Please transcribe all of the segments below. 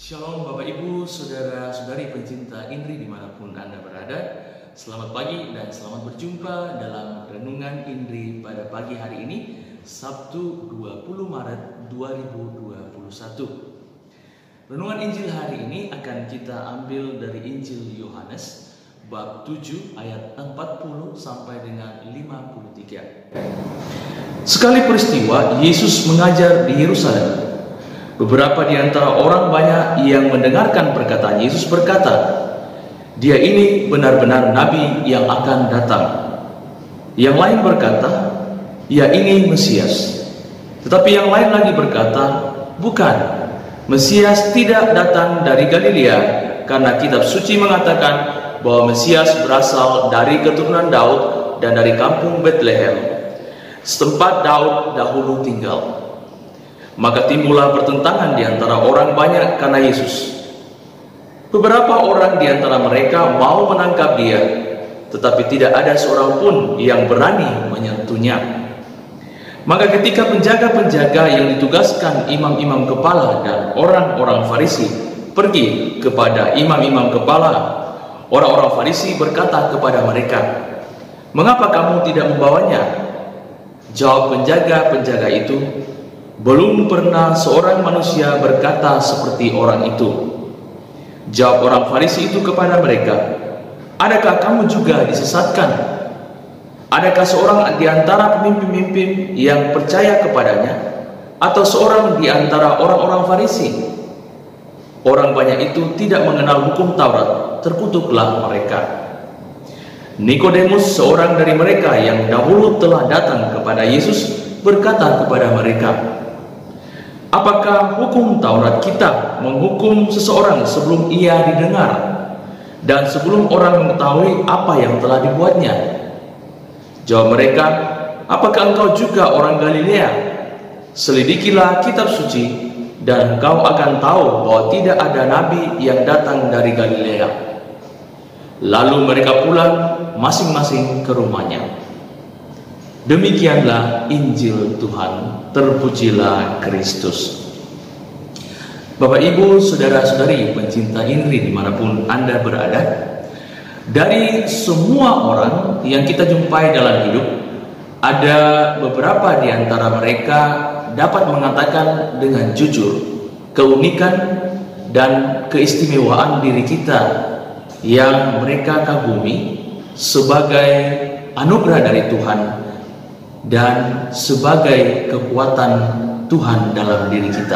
Shalom Bapak Ibu, Saudara-saudari pencinta Indri dimanapun Anda berada. Selamat pagi dan selamat berjumpa dalam Renungan Indri pada pagi hari ini, Sabtu 20 Maret 2021. Renungan Injil hari ini akan kita ambil dari Injil Yohanes bab 7 ayat 40 sampai dengan 53. Sekali peristiwa Yesus mengajar di Yerusalem. Beberapa di antara orang banyak yang mendengarkan perkataan Yesus berkata, "Dia ini benar-benar Nabi yang akan datang." Yang lain berkata, "Ya ini Mesias." Tetapi yang lain lagi berkata, "Bukan, Mesias tidak datang dari Galilea, karena kitab suci mengatakan bahwa Mesias berasal dari keturunan Daud dan dari kampung Betlehem, setempat Daud dahulu tinggal." Maka timbullah pertentangan di antara orang banyak karena Yesus. Beberapa orang di antara mereka mau menangkap dia, tetapi tidak ada seorang pun yang berani menyentuhnya. Maka ketika penjaga-penjaga yang ditugaskan imam-imam kepala dan orang-orang Farisi pergi kepada imam-imam kepala, orang-orang Farisi berkata kepada mereka, "Mengapa kamu tidak membawanya?" Jawab penjaga-penjaga itu, "Belum pernah seorang manusia berkata seperti orang itu." Jawab orang Farisi itu kepada mereka, "Adakah kamu juga disesatkan? Adakah seorang di antara pemimpin-pemimpin yang percaya kepadanya, atau seorang di antara orang-orang Farisi?" Orang banyak itu tidak mengenal hukum Taurat, terkutuklah mereka. Nikodemus, seorang dari mereka yang dahulu telah datang kepada Yesus, berkata kepada mereka, "Apakah hukum Taurat kita menghukum seseorang sebelum ia didengar dan sebelum orang mengetahui apa yang telah dibuatnya?" Jawab mereka, "Apakah engkau juga orang Galilea? Selidikilah kitab suci dan engkau akan tahu bahwa tidak ada nabi yang datang dari Galilea." Lalu mereka pulang masing-masing ke rumahnya. Demikianlah Injil Tuhan. Terpujilah Kristus. Bapak Ibu, Saudara-saudari pencinta Indri dimanapun Anda berada, dari semua orang yang kita jumpai dalam hidup, ada beberapa di antara mereka dapat mengatakan dengan jujur keunikan dan keistimewaan diri kita yang mereka kagumi sebagai anugerah dari Tuhan dan sebagai kekuatan Tuhan dalam diri kita.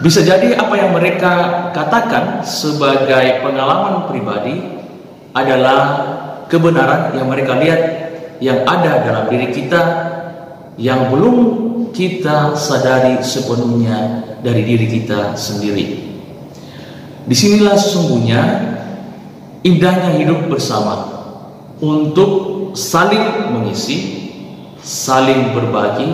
Bisa jadi apa yang mereka katakan sebagai pengalaman pribadi adalah kebenaran yang mereka lihat yang ada dalam diri kita, yang belum kita sadari sepenuhnya dari diri kita sendiri. Disinilah sesungguhnya indahnya hidup bersama, untuk saling mengisi, saling berbagi,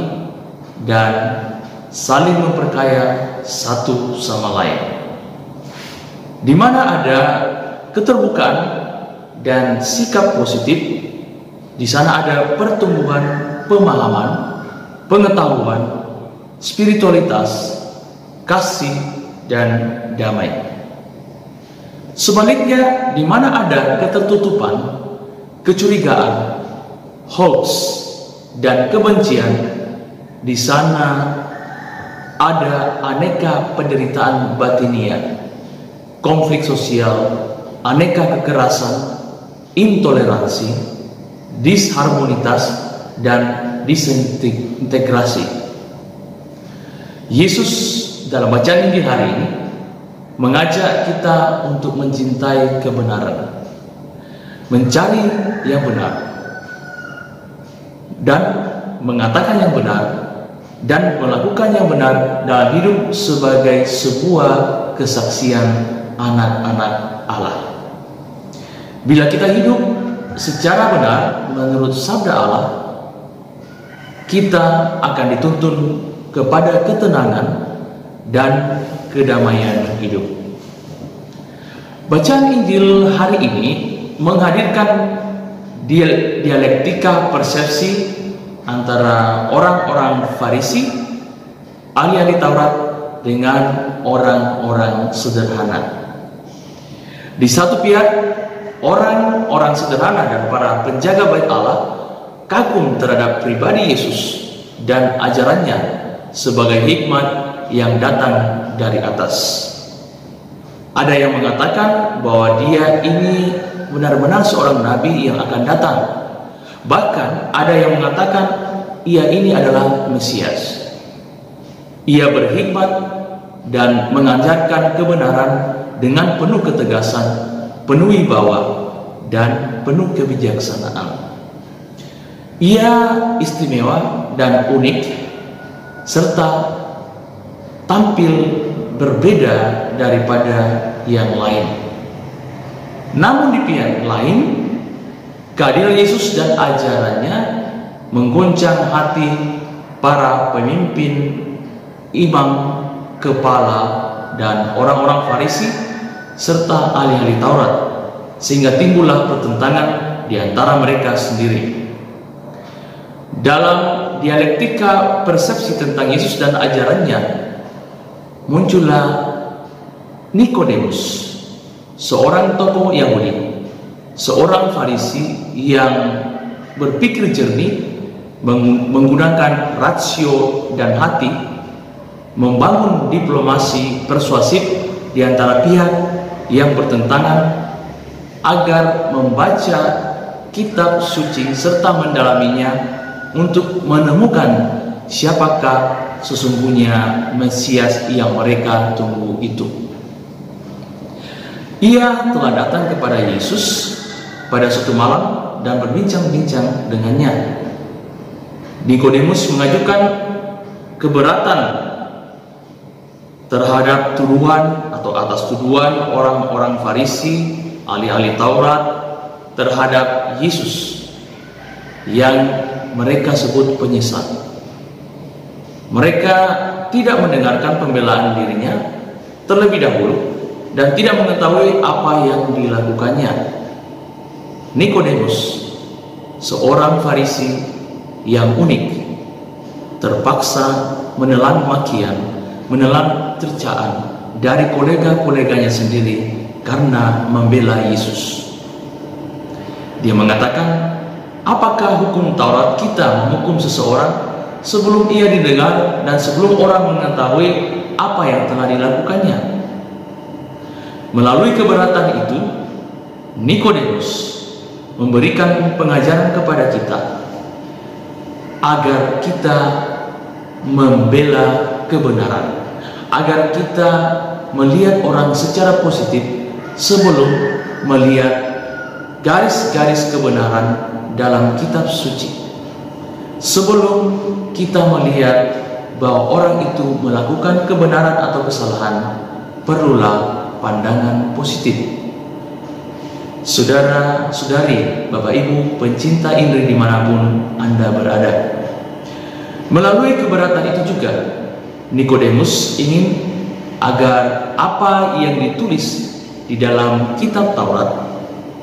dan saling memperkaya satu sama lain. Di mana ada keterbukaan dan sikap positif, di sana ada pertumbuhan pemahaman, pengetahuan, spiritualitas, kasih, dan damai. Sebaliknya, di mana ada ketertutupan, kecurigaan, hoax, dan kebencian, di sana ada aneka penderitaan batiniah, konflik sosial, aneka kekerasan, intoleransi, disharmonitas, dan disintegrasi. Yesus dalam bacaan Injil hari ini mengajak kita untuk mencintai kebenaran, mencari yang benar, dan mengatakan yang benar, dan melakukan yang benar dalam hidup sebagai sebuah kesaksian anak-anak Allah. Bila kita hidup secara benar menurut sabda Allah, kita akan dituntun kepada ketenangan dan kedamaian hidup. Bacaan Injil hari ini menghadirkan dialektika persepsi antara orang-orang Farisi, ahli-ahli Taurat, dengan orang-orang sederhana. Di satu pihak, orang-orang sederhana dan para penjaga bait Allah kagum terhadap pribadi Yesus dan ajarannya sebagai hikmat yang datang dari atas. Ada yang mengatakan bahwa dia ini benar-benar seorang nabi yang akan datang. Bahkan ada yang mengatakan ia ini adalah Mesias. Ia berhikmat dan mengajarkan kebenaran dengan penuh ketegasan, penuh wibawa, dan penuh kebijaksanaan. Ia istimewa dan unik serta tampil berbeda daripada yang lain. Namun di pihak lain, kehadiran Yesus dan ajarannya menggoncang hati para pemimpin, imam, kepala, dan orang-orang Farisi serta ahli-ahli Taurat, sehingga timbullah pertentangan di antara mereka sendiri. Dalam dialektika persepsi tentang Yesus dan ajarannya, muncullah Nikodemus, seorang tokoh Yahudi, seorang Farisi yang berpikir jernih, menggunakan rasio dan hati, membangun diplomasi persuasif di antara pihak yang bertentangan agar membaca kitab suci serta mendalaminya untuk menemukan siapakah sesungguhnya Mesias yang mereka tunggu itu. Ia telah datang kepada Yesus pada suatu malam dan berbincang-bincang dengannya. Nikodemus mengajukan keberatan terhadap tuduhan atau atas tuduhan orang-orang Farisi, ahli-ahli Taurat terhadap Yesus yang mereka sebut penyesat. Mereka tidak mendengarkan pembelaan dirinya terlebih dahulu dan tidak mengetahui apa yang dilakukannya. Nikodemus, seorang Farisi yang unik, terpaksa menelan makian, menelan cercaan dari kolega-koleganya sendiri karena membela Yesus. Dia mengatakan, apakah hukum Taurat kita menghukum seseorang sebelum ia didengar dan sebelum orang mengetahui apa yang telah dilakukannya? Melalui keberatan itu, Nikodemus memberikan pengajaran kepada kita agar kita membela kebenaran, agar kita melihat orang secara positif sebelum melihat garis-garis kebenaran dalam kitab suci. Sebelum kita melihat bahwa orang itu melakukan kebenaran atau kesalahan, perlulah pandangan positif. Saudara-saudari, Bapak Ibu pencinta Indri dimanapun Anda berada, melalui keberatan itu juga Nikodemus ingin agar apa yang ditulis di dalam kitab Taurat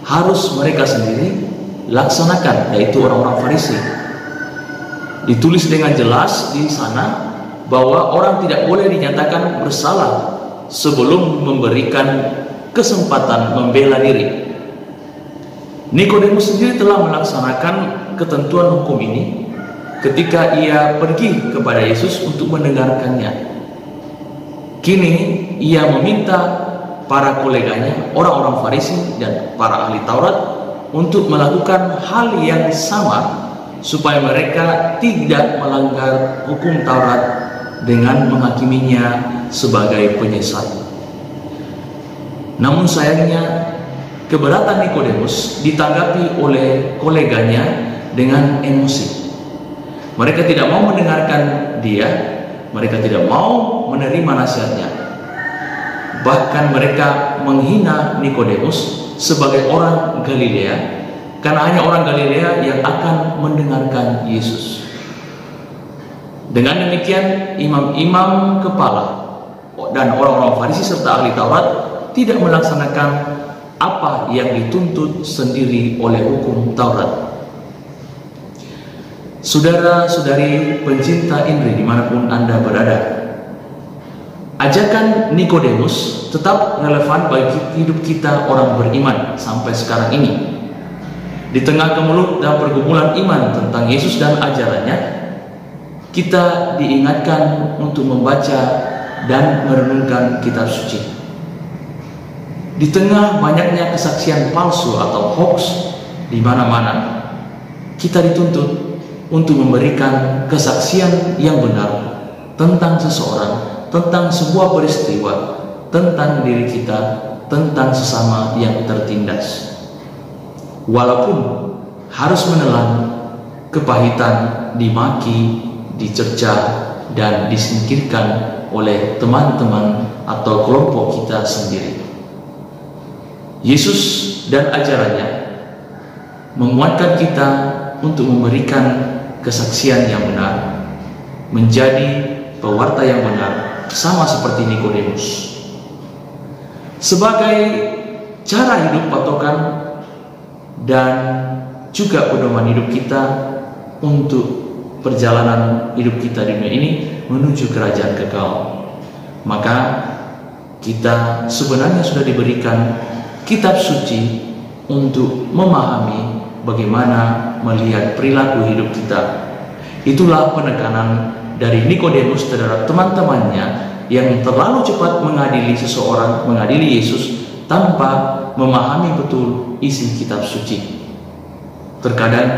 harus mereka sendiri laksanakan, yaitu orang-orang Farisi. Ditulis dengan jelas di sana bahwa orang tidak boleh dinyatakan bersalah sebelum memberikan kesempatan membela diri. Nikodemus sendiri telah melaksanakan ketentuan hukum ini ketika ia pergi kepada Yesus untuk mendengarkannya. Kini ia meminta para koleganya, orang-orang Farisi dan para ahli Taurat, untuk melakukan hal yang sama supaya mereka tidak melanggar hukum Taurat dengan menghakiminya sebagai penyesat. Namun sayangnya, keberatan Nikodemus ditanggapi oleh koleganya dengan emosi. Mereka tidak mau mendengarkan dia, mereka tidak mau menerima nasihatnya. Bahkan mereka menghina Nikodemus sebagai orang Galilea, karena hanya orang Galilea yang akan mendengarkan Yesus. Dengan demikian, imam-imam kepala dan orang-orang Farisi serta ahli Taurat tidak melaksanakan apa yang dituntut sendiri oleh hukum Taurat. Saudara-saudari pencinta Indri dimanapun Anda berada, Ajakan Nikodemus tetap relevan bagi hidup kita orang beriman sampai sekarang ini. Di tengah kemelut dan pergumulan iman tentang Yesus dan ajarannya, kita diingatkan untuk membaca dan merenungkan kitab suci. Di tengah banyaknya kesaksian palsu atau hoax di mana-mana, kita dituntut untuk memberikan kesaksian yang benar tentang seseorang, tentang sebuah peristiwa, tentang diri kita, tentang sesama yang tertindas. Walaupun harus menelan kepahitan, dimaki, dicerca, dan disingkirkan oleh teman-teman atau kelompok kita sendiri. Yesus dan ajarannya menguatkan kita untuk memberikan kesaksian yang benar, menjadi pewarta yang benar, sama seperti Nikodemus. Sebagai cara hidup patokan dan juga pedoman hidup kita untuk perjalanan hidup kita di dunia ini menuju kerajaan kekal, maka kita sebenarnya sudah diberikan kitab suci untuk memahami bagaimana melihat perilaku hidup kita. Itulah penekanan dari Nikodemus terhadap teman-temannya yang terlalu cepat mengadili seseorang, mengadili Yesus tanpa memahami betul isi kitab suci. Terkadang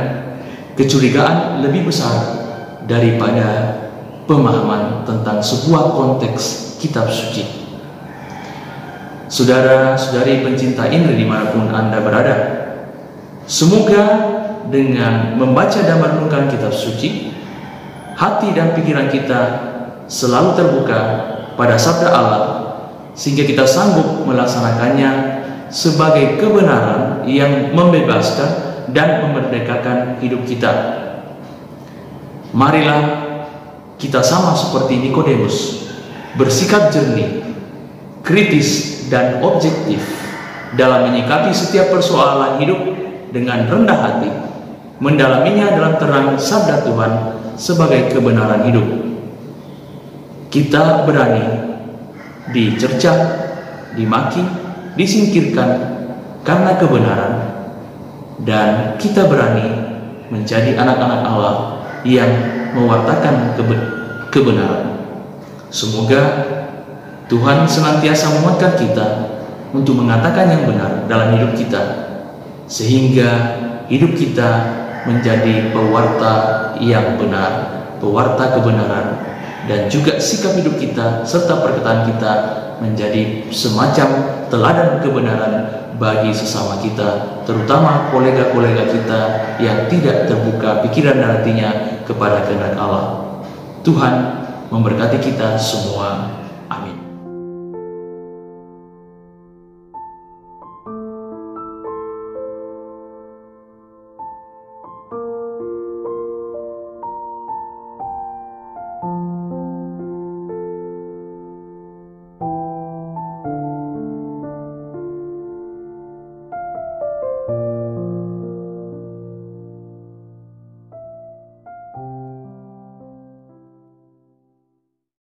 kecurigaan lebih besar daripada pemahaman tentang sebuah konteks kitab suci. Saudara-saudari pencinta Injil dimanapun Anda berada, semoga dengan membaca dan merenungkan kitab suci, hati dan pikiran kita selalu terbuka pada sabda Allah, sehingga kita sanggup melaksanakannya sebagai kebenaran yang membebaskan dan memerdekakan hidup kita. Marilah kita sama seperti Nikodemus, bersikap jernih, kritis, dan objektif dalam menyikapi setiap persoalan hidup dengan rendah hati, mendalaminya dalam terang sabda Tuhan sebagai kebenaran hidup. Kita berani dicerca, dimaki, disingkirkan karena kebenaran, dan kita berani menjadi anak-anak Allah yang mewartakan kebenaran. Semoga Tuhan senantiasa menguatkan kita untuk mengatakan yang benar dalam hidup kita, sehingga hidup kita menjadi pewarta yang benar, pewarta kebenaran, dan juga sikap hidup kita serta perkataan kita menjadi semacam teladan kebenaran bagi sesama kita, terutama kolega-kolega kita yang tidak terbuka pikiran dan hatinya kepada kehendak Allah. Tuhan memberkati kita semua. Amin.